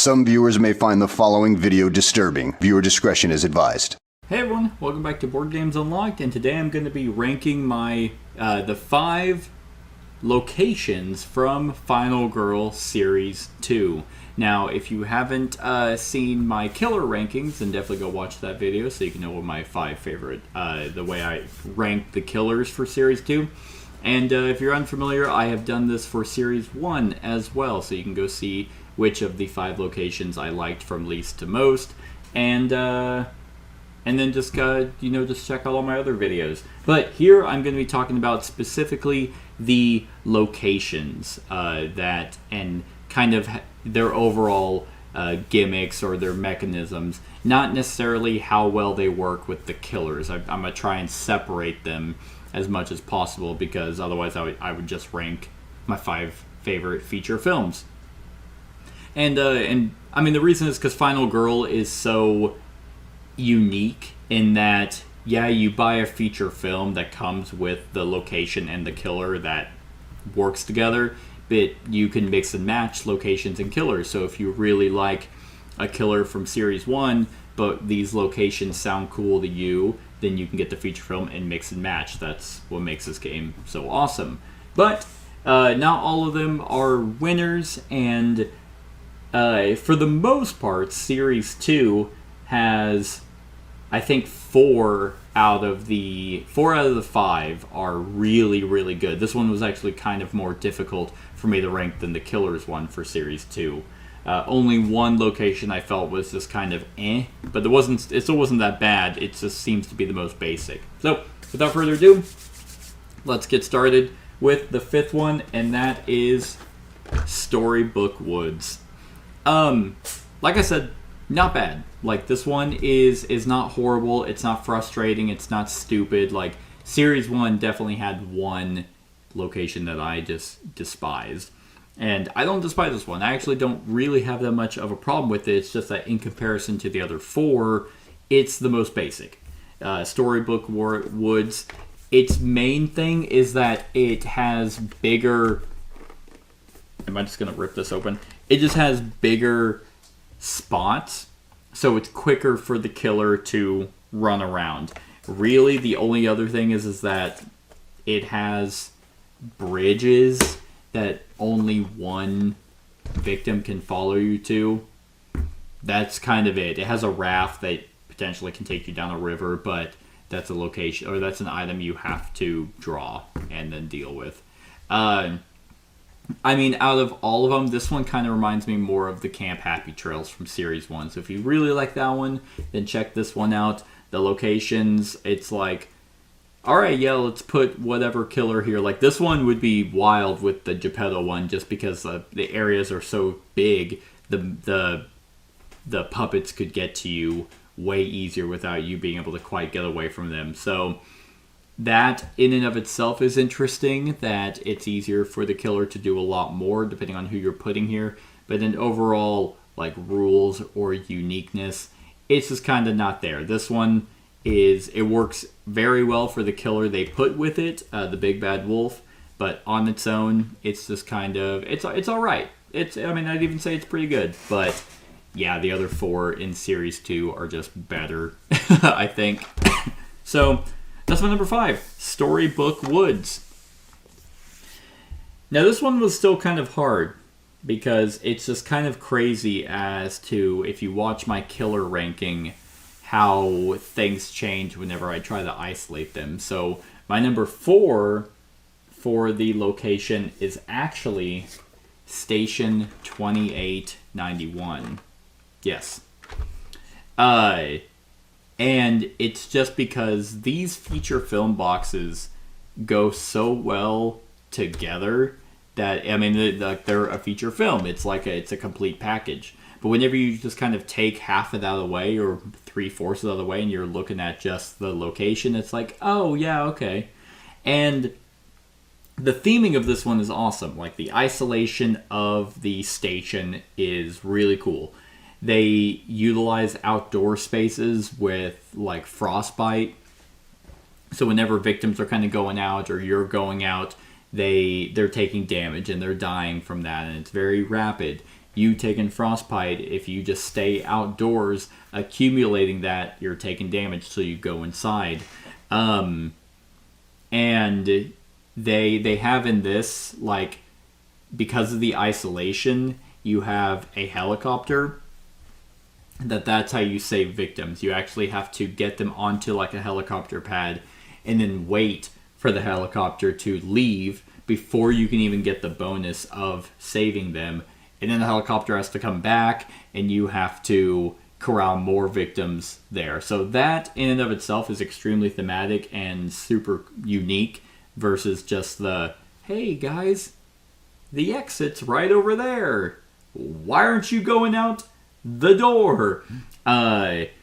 Some viewers may find the following video disturbing. Viewer discretion is advised. Hey everyone, welcome back to Board Games Unlocked, and today I'm going to be ranking my the 5 locations from Final Girl Series 2. Now, if you haven't seen my killer rankings, then definitely go watch that video so you can know what my 5 favorite, the way I rank the killers for Series 2. And if you're unfamiliar, I have done this for Series 1 as well, so you can go see which of the 5 locations I liked from least to most, and then just just check out all my other videos. But here I'm going to be talking about specifically the locations that and kind of their overall gimmicks or their mechanisms, not necessarily how well they work with the killers. I'm going to try and separate them as much as possible, because otherwise I would just rank my 5 favorite feature films. And I mean, the reason is because Final Girl is so unique in that, yeah, you buy a feature film that comes with the location and the killer that works together, but you can mix and match locations and killers. So if you really like a killer from Series 1, but these locations sound cool to you, then you can get the feature film and mix and match. That's what makes this game so awesome. But not all of them are winners, and for the most part, Series 2 has, I think, 4 out of the 5 are really, really good. This one was actually kind of more difficult for me to rank than the Killers one for Series 2. Only one location I felt was just kind of but it still wasn't that bad. It just seems to be the most basic. So, without further ado, let's get started with the 5th one, and that is Storybook Woods. Like I said, not bad. Like, this one is not horrible, it's not frustrating, it's not stupid. Like, Series 1 definitely had one location that I just despised. And I don't despise this one. I actually don't really have that much of a problem with it. It's just that in comparison to the other 4, it's the most basic. Storybook Woods, its main thing is that it has bigger... Am I just going to rip this open? It just has bigger spots, so it's quicker for the killer to run around. Really, the only other thing is that it has bridges that only one victim can follow you to. That's kind of it. It has a raft that potentially can take you down a river, but that's a location, or that's an item you have to draw and then deal with. I mean, out of all of them, this one kind of reminds me more of the Camp Happy Trails from Series 1. So if you really like that one, then check this one out. The locations, it's like, alright, yeah, let's put whatever killer here. Like, this one would be wild with the Geppetto one, just because the areas are so big, the puppets could get to you way easier without you being able to quite get away from them. So that in and of itself is interesting, that it's easier for the killer to do a lot more depending on who you're putting here. But then overall, like, rules or uniqueness, it's just kind of not there. This one it works very well for the killer they put with it, the big bad wolf, but on its own, it's just kind of, it's all right. I mean, I'd even say it's pretty good, but yeah, the other 4 in Series 2 are just better, I think. So that's my number 5, Storybook Woods. Now, this one was still kind of hard, because it's just kind of crazy as to, if you watch my killer ranking, how things change whenever I try to isolate them. So my number 4 for the location is actually Station 2891. Yes. And it's just because these feature film boxes go so well together that, I mean, they're a feature film. It's like it's a complete package. But whenever you just kind of take half of that away, or 3/4 of the way, and you're looking at just the location, it's like, oh, yeah, okay. And the theming of this one is awesome. Like, the isolation of the station is really cool. They utilize outdoor spaces with, like, frostbite. So whenever victims are kind of going out, or you're going out, they're taking damage and they're dying from that, and it's very rapid. you taking frostbite. If you just stay outdoors accumulating that, you're taking damage till you go inside. And they have in this, like, because of the isolation, you have a helicopter. That's how you save victims. You actually have to get them onto like a helicopter pad and then wait for the helicopter to leave before you can even get the bonus of saving them. And then the helicopter has to come back and you have to corral more victims there. So that in and of itself is extremely thematic and super unique versus just the, hey guys, the exit's right over there. Why aren't you going out the door?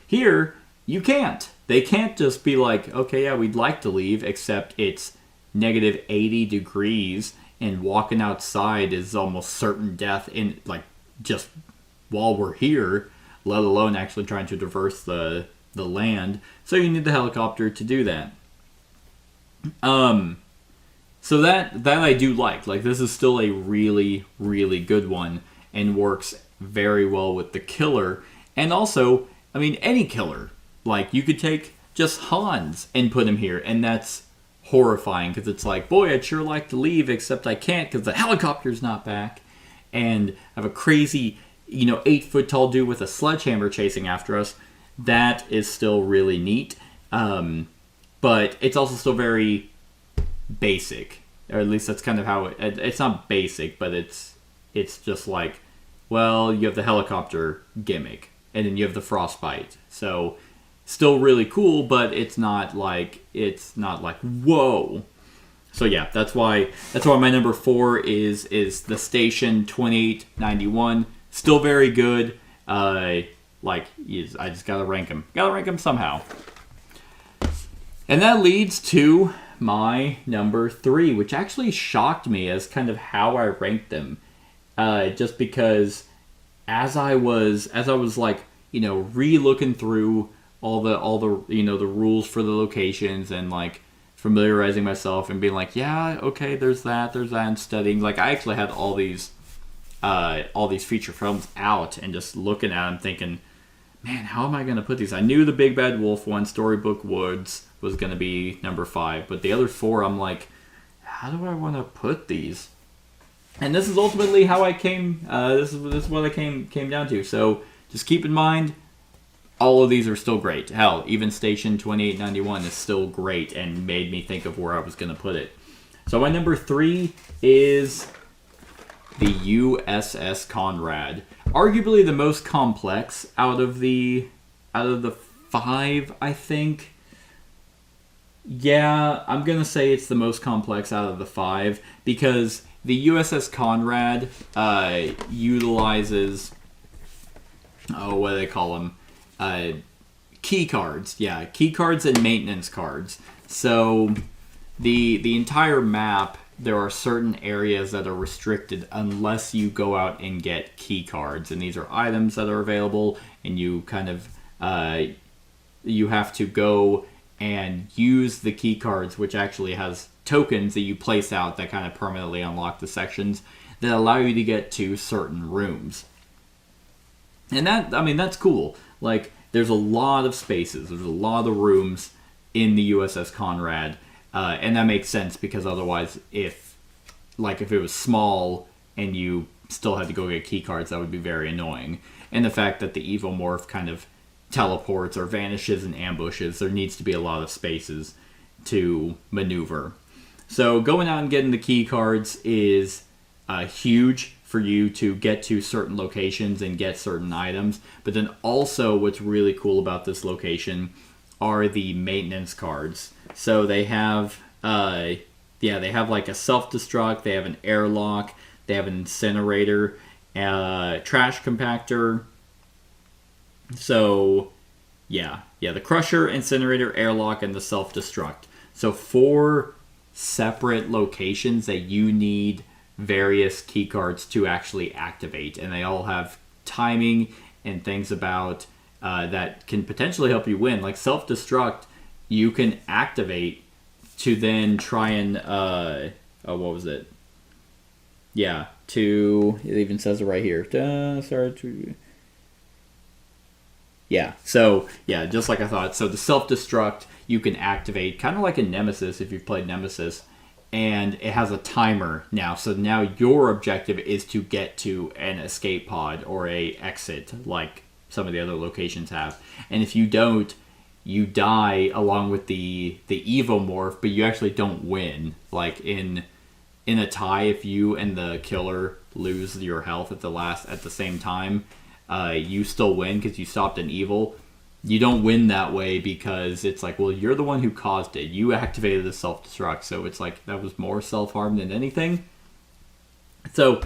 Here, you can't. They can't just be like, okay, yeah, we'd like to leave, except it's negative 80 degrees and walking outside is almost certain death in, like, just while we're here, let alone actually trying to traverse the land. So you need the helicopter to do that. So that I do like. Like, this is still a really, really good one and works very well with the killer. And also, I mean, any killer. Like, you could take just Hans and put him here, and that's horrifying because it's like, boy, I'd sure like to leave, except I can't because the helicopter's not back. And I have a crazy, 8-foot tall dude with a sledgehammer chasing after us. That is still really neat. But it's also still very basic, or at least that's kind of how it's not basic, but it's just like, well, you have the helicopter gimmick and then you have the frostbite, so still really cool, but it's not like whoa. So yeah, that's why my number 4 is the Station 2891. Still very good. I just gotta rank them somehow. And that leads to my number 3, which actually shocked me as kind of how I ranked them. Just because as I was like, re-looking through all the the rules for the locations and like familiarizing myself and being like, yeah, okay, there's that, and studying. Like, I actually had all these feature films out and just looking at them thinking, man, how am I going to put these? I knew the Big Bad Wolf one, Storybook Woods, was going to be number 5, but the other 4, I'm like, how do I want to put these? And this is ultimately how I came. This is what I came down to. So just keep in mind, all of these are still great. Hell, even Station 2891 is still great and made me think of where I was going to put it. So my number 3 is the USS Conrad. Arguably the most complex out of the 5, I think. Yeah, I'm going to say it's the most complex out of the 5 because the USS Conrad utilizes, what do they call them? Key cards. Yeah, key cards and maintenance cards. So the entire map, there are certain areas that are restricted unless you go out and get key cards. And these are items that are available, and you kind of, you have to go and use the key cards, which actually has tokens that you place out that kind of permanently unlock the sections that allow you to get to certain rooms. And that's cool. Like, there's a lot of spaces, there's a lot of rooms in the USS Conrad, and that makes sense because otherwise, if it was small and you still had to go get key cards, that would be very annoying. And the fact that the evil morph kind of teleports or vanishes in ambushes, there needs to be a lot of spaces to maneuver. So going out and getting the key cards is huge for you to get to certain locations and get certain items. But then also what's really cool about this location are the maintenance cards. So they have they have like a self-destruct, they have an airlock, they have an incinerator, trash compactor. So the crusher, incinerator, airlock, and the self-destruct. So 4 separate locations that you need various key cards to actually activate, and they all have timing and things about that can potentially help you win. Like self-destruct, you can activate to then try and Yeah, to, it even says it right here. Yeah, so, yeah, just like I thought. So the self-destruct you can activate, kind of like a Nemesis if you've played Nemesis, and it has a timer now. So now your objective is to get to an escape pod or a exit, like some of the other locations have. And if you don't, you die along with the evomorph, but you actually don't win. Like in a tie, if you and the killer lose your health at the same time, you still win because you stopped an evil. You don't win that way because it's like, well, you're the one who caused it. You activated the self-destruct, so it's like that was more self-harm than anything. So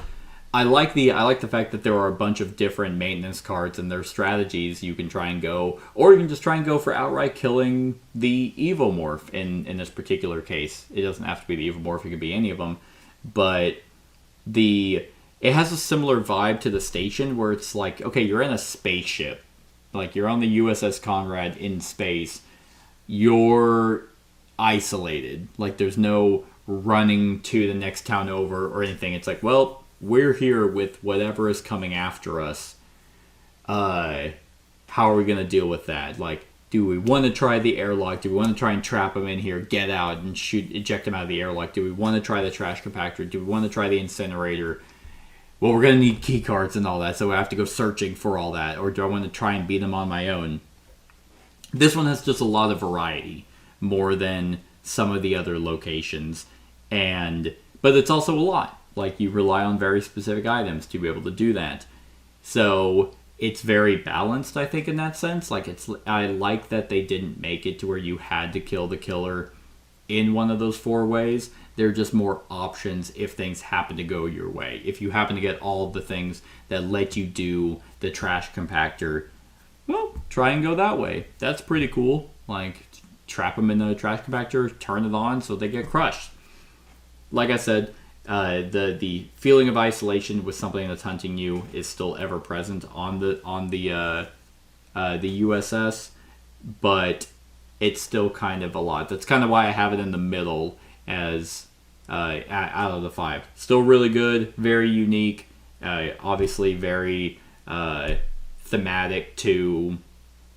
I like the fact that there are a bunch of different maintenance cards and their strategies you can try and go, or you can just try and go for outright killing the evomorph in this particular case. It doesn't have to be the evomorph, it could be any of them. But it has a similar vibe to the station where it's like, okay, you're in a spaceship. Like, you're on the USS Conrad in space. You're isolated. Like, there's no running to the next town over or anything. It's like, well, we're here with whatever is coming after us. How are we going to deal with that? Like, do we want to try the airlock? Do we want to try and trap them in here, get out and eject them out of the airlock? Do we want to try the trash compactor? Do we want to try the incinerator? Well, we're going to need key cards and all that, so I have to go searching for all that. Or do I want to try and beat them on my own? This one has just a lot of variety, more than some of the other locations. But it's also a lot. Like, you rely on very specific items to be able to do that. So it's very balanced, I think, in that sense. Like, I like that they didn't make it to where you had to kill the killer in one of those 4 ways. There are just more options if things happen to go your way. If you happen to get all of the things that let you do the trash compactor, well, try and go that way. That's pretty cool. Like, trap them in the trash compactor, turn it on so they get crushed. Like I said, the feeling of isolation with something that's hunting you is still ever present on the USS, but it's still kind of a lot. That's kind of why I have it in the middle as out of the 5. Still really good, very unique, obviously very thematic to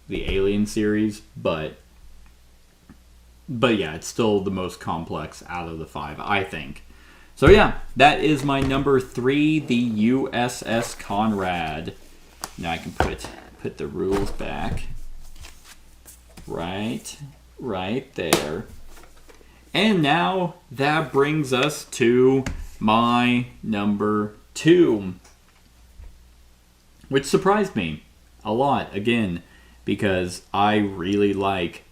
the Alien series, but yeah, it's still the most complex out of the 5, I think. So yeah, that is my number 3, the USS Conrad. Now I can put the rules back. Right there. And now that brings us to my number 2, which surprised me a lot, again, because I really like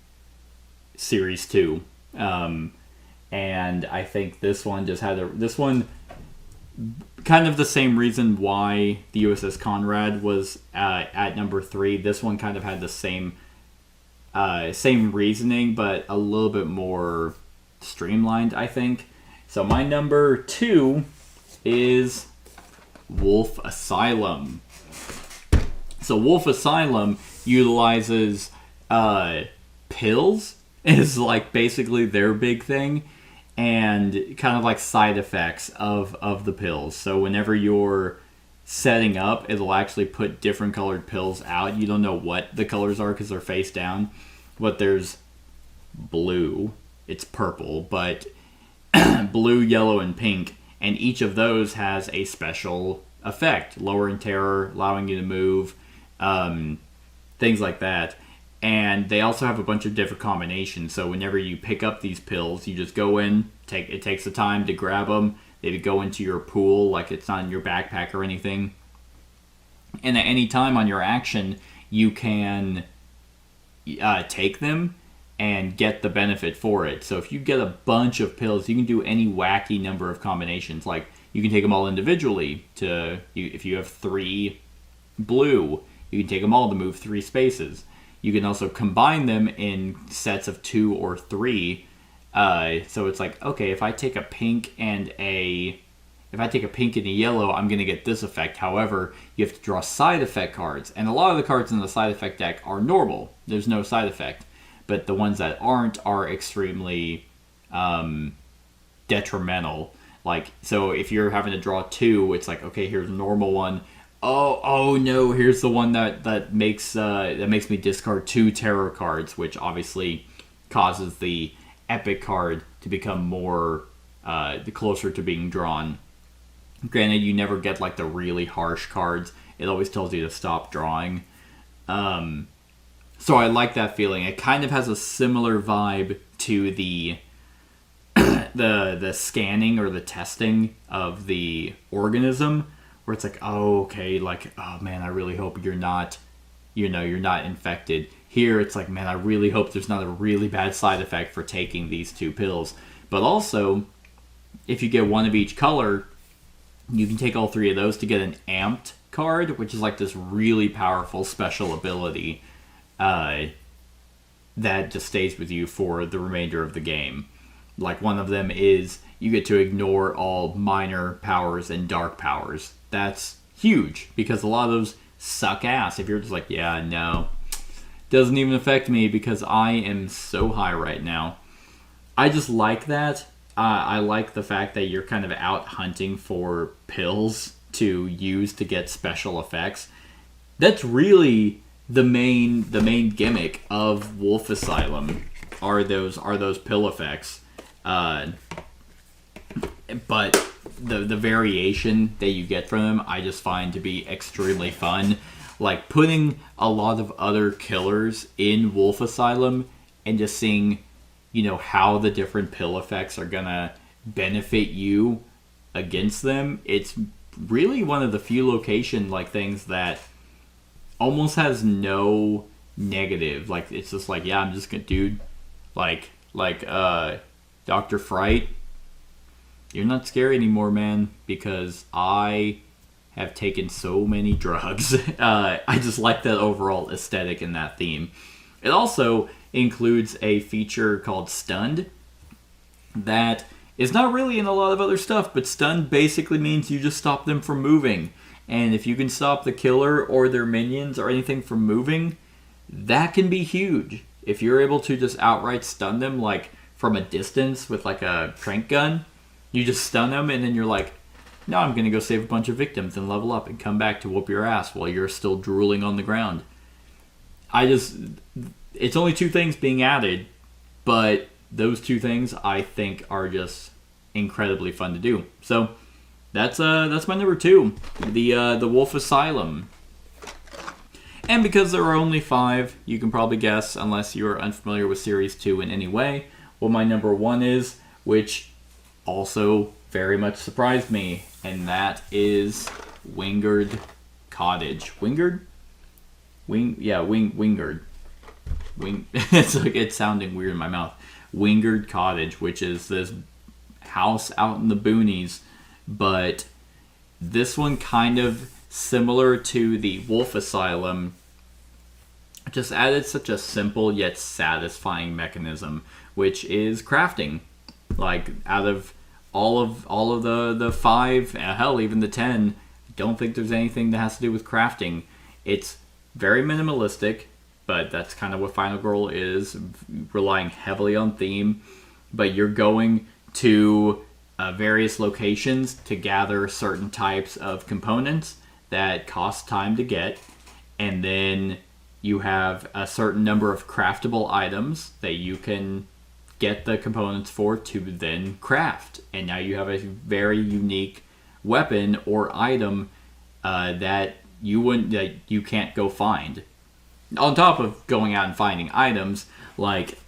Series 2. And I think this one just had this one, kind of the same reason why the USS Conrad was at number 3. This one kind of had the same reasoning, but a little bit more streamlined, I think. So my number 2 is Wolf Asylum. So Wolf Asylum utilizes pills, is like basically their big thing, and kind of like side effects of the pills. So whenever you're setting up, it'll actually put different colored pills out. You don't know what the colors are because they're face down, but there's blue, it's purple, but blue, yellow, and pink, and each of those has a special effect. Lowering terror, allowing you to move, things like that. And they also have a bunch of different combinations. So whenever you pick up these pills, you just go in, it takes the time to grab them. They go into your pool, like it's not in your backpack or anything. And at any time on your action, you can take them and get the benefit for it. So if you get a bunch of pills, you can do any wacky number of combinations. Like, you can take them all individually. If you have 3 blue, you can take them all to move 3 spaces. You can also combine them in sets of 2 or 3. So it's like, okay, if I take a pink and a yellow, I'm going to get this effect. However, you have to draw side effect cards. And a lot of the cards in the side effect deck are normal. There's no side effect. But the ones that aren't are extremely detrimental. Like, so if you're having to draw 2, it's like, okay, here's a normal one. Oh no, here's the one that makes me discard 2 terror cards, which obviously causes the epic card to become more closer to being drawn. Granted, you never get like the really harsh cards. It always tells you to stop drawing. So I like that feeling. It kind of has a similar vibe to the the scanning or the testing of the organism, where it's like, oh, okay, like, oh man, I really hope you're not infected. Here, it's like, man, I really hope there's not a really bad side effect for taking these 2 pills. But also, if you get one of each color, you can take all 3 of those to get an amped card, which is like this really powerful special ability that just stays with you for the remainder of the game. Like, one of them is you get to ignore all minor powers and dark powers. That's huge, because a lot of those suck ass. If you're just like, yeah, no, doesn't even affect me because I am so high right now. I just like that. I like the fact that you're kind of out hunting for pills to use to get special effects. That's really the main gimmick of Wolf Asylum are those pill effects. But the variation that you get from them, I just find to be extremely fun. Like, putting a lot of other killers in Wolf Asylum and just seeing, how the different pill effects are gonna benefit you against them. It's really one of the few location like things that almost has no negative. Like, it's just like, yeah, I'm just gonna, dude, like Dr. Fright, you're not scary anymore, man, because I have taken so many drugs. I just like that overall aesthetic and that theme. It also includes a feature called Stunned that is not really in a lot of other stuff, but Stunned basically means you just stop them from moving. And if you can stop the killer or their minions or anything from moving, that can be huge. If you're able to just outright stun them, like from a distance with like a tranq gun, you just stun them and then you're like, no, I'm going to go save a bunch of victims and level up and come back to whoop your ass while you're still drooling on the ground. It's only 2 things being added, but those 2 things I think are just incredibly fun to do. So that's my number 2, the Wolf Asylum. And because there are only 5, you can probably guess, unless you're unfamiliar with Series 2 in any way, what my number 1 is, which also very much surprised me, and that is Wingard Cottage. Wingard? Wingard. It's like, it's sounding weird in my mouth. Wingard Cottage, which is this house out in the boonies, but this one kind of similar to the Wolf Asylum, just added such a simple yet satisfying mechanism, which is crafting. Like, out of all of the 5, hell, even the 10, I don't think there's anything that has to do with crafting. It's very minimalistic, but that's kind of what Final Girl is, relying heavily on theme. But you're going to various locations to gather certain types of components that cost time to get, and then you have a certain number of craftable items that you can get the components for to then craft, and now you have a very unique weapon or item that you can't go find. On top of going out and finding items, like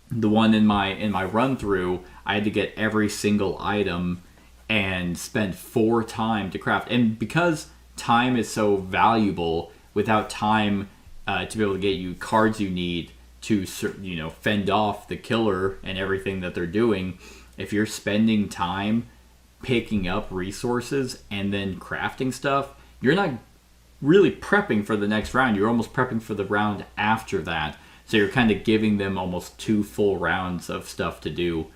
the one in my run through, I had to get every single item and spend 4 time to craft. And because time is so valuable, without time to be able to get you cards you need to fend off the killer and everything that they're doing, if you're spending time picking up resources and then crafting stuff, you're not really prepping for the next round. You're almost prepping for the round after that. So you're kind of giving them almost 2 full rounds of stuff to do.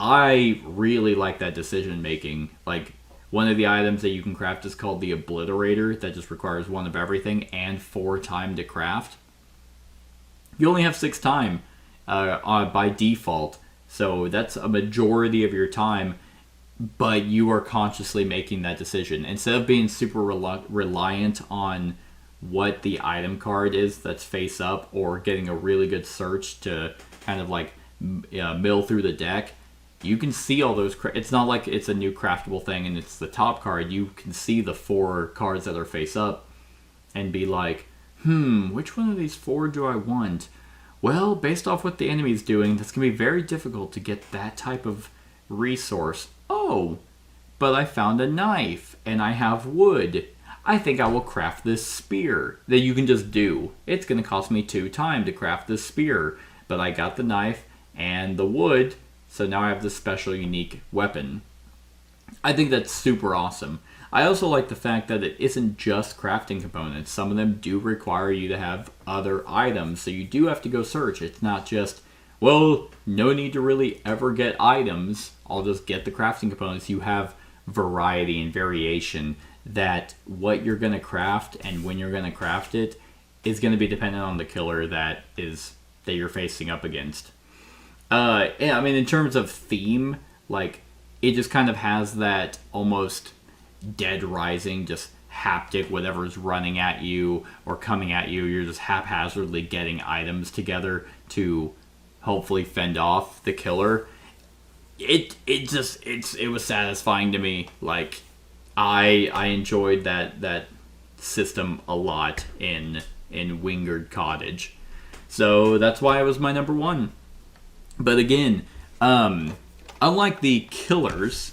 I really like that decision making. Like, one of the items that you can craft is called the Obliterator, that just requires 1 of everything and 4 time to craft. You only have 6 time by default, so that's a majority of your time. but you are consciously making that decision. Instead of being super reliant on what the item card is that's face up, or getting a really good search to kind of like mill through the deck, you can see all those. It's not like it's a new craftable thing and it's the top card. You can see the 4 cards that are face up and be like, which one of these 4 do I want? Well, based off what the enemy's doing, that's going to be very difficult to get that type of resource. Oh, but I found a knife and I have wood. I think I will craft this spear that you can just do. It's going to cost me 2 time to craft this spear, but I got the knife and the wood, so now I have this special unique weapon. I think that's super awesome. I also like the fact that it isn't just crafting components. Some of them do require you to have other items, so you do have to go search. It's not just, well, no need to really ever get items. I'll just get the crafting components. You have variety and variation, that what you're going to craft and when you're going to craft it is going to be dependent on the killer that you're facing up against. Yeah, I mean, in terms of theme, like, it just kind of has that almost Dead Rising, just haptic, whatever's running at you or coming at you, you're just haphazardly getting items together to hopefully fend off the killer. It was satisfying to me. Like, I enjoyed that system a lot in Wingard Cottage. So that's why it was my number 1. But again, unlike the killers,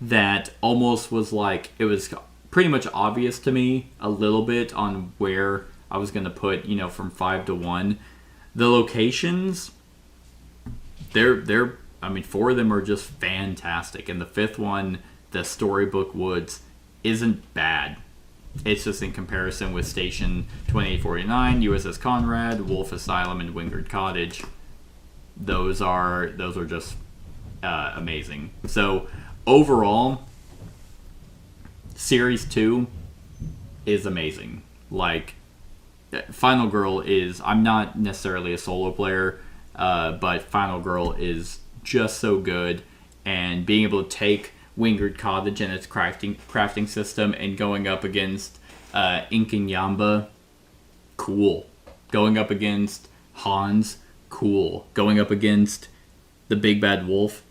that almost was like, it was pretty much obvious to me a little bit on where I was going to put, from 5 to 1. The locations, they're I mean, 4 of them are just fantastic. And the 5th one, the Storybook Woods, isn't bad. It's just in comparison with Station 2849, USS Conrad, Wolf Asylum, and Wingard Cottage. Those are just amazing. So overall, Series 2 is amazing. Like, Final Girl is, I'm not necessarily a solo player, but Final Girl is just so good. And being able to take Wingard Cottage and its crafting system and going up against Inkinyamba, cool. Going up against Hans, cool. Going up against the Big Bad Wolf,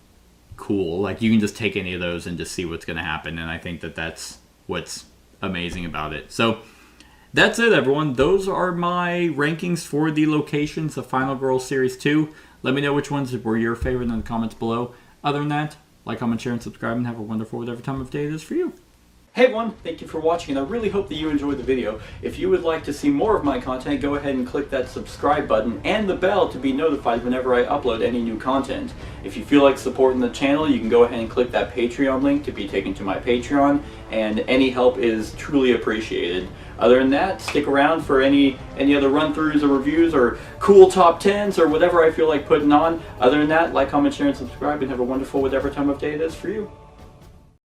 cool. Like, you can just take any of those and just see what's going to happen, and I think that that's what's amazing about it. So that's it, everyone. Those are my rankings for the locations of Final Girl Series 2. Let me know which ones were your favorite in the comments below. Other than that, like, comment, share, and subscribe, and have a wonderful whatever time of day it is for you. Hey everyone, thank you for watching, and I really hope that you enjoyed the video. If you would like to see more of my content, go ahead and click that subscribe button and the bell to be notified whenever I upload any new content. If you feel like supporting the channel, you can go ahead and click that Patreon link to be taken to my Patreon, and any help is truly appreciated. Other than that, stick around for any other run-throughs or reviews or cool top 10s or whatever I feel like putting on. Other than that, like, comment, share, and subscribe, and have a wonderful whatever time of day it is for you.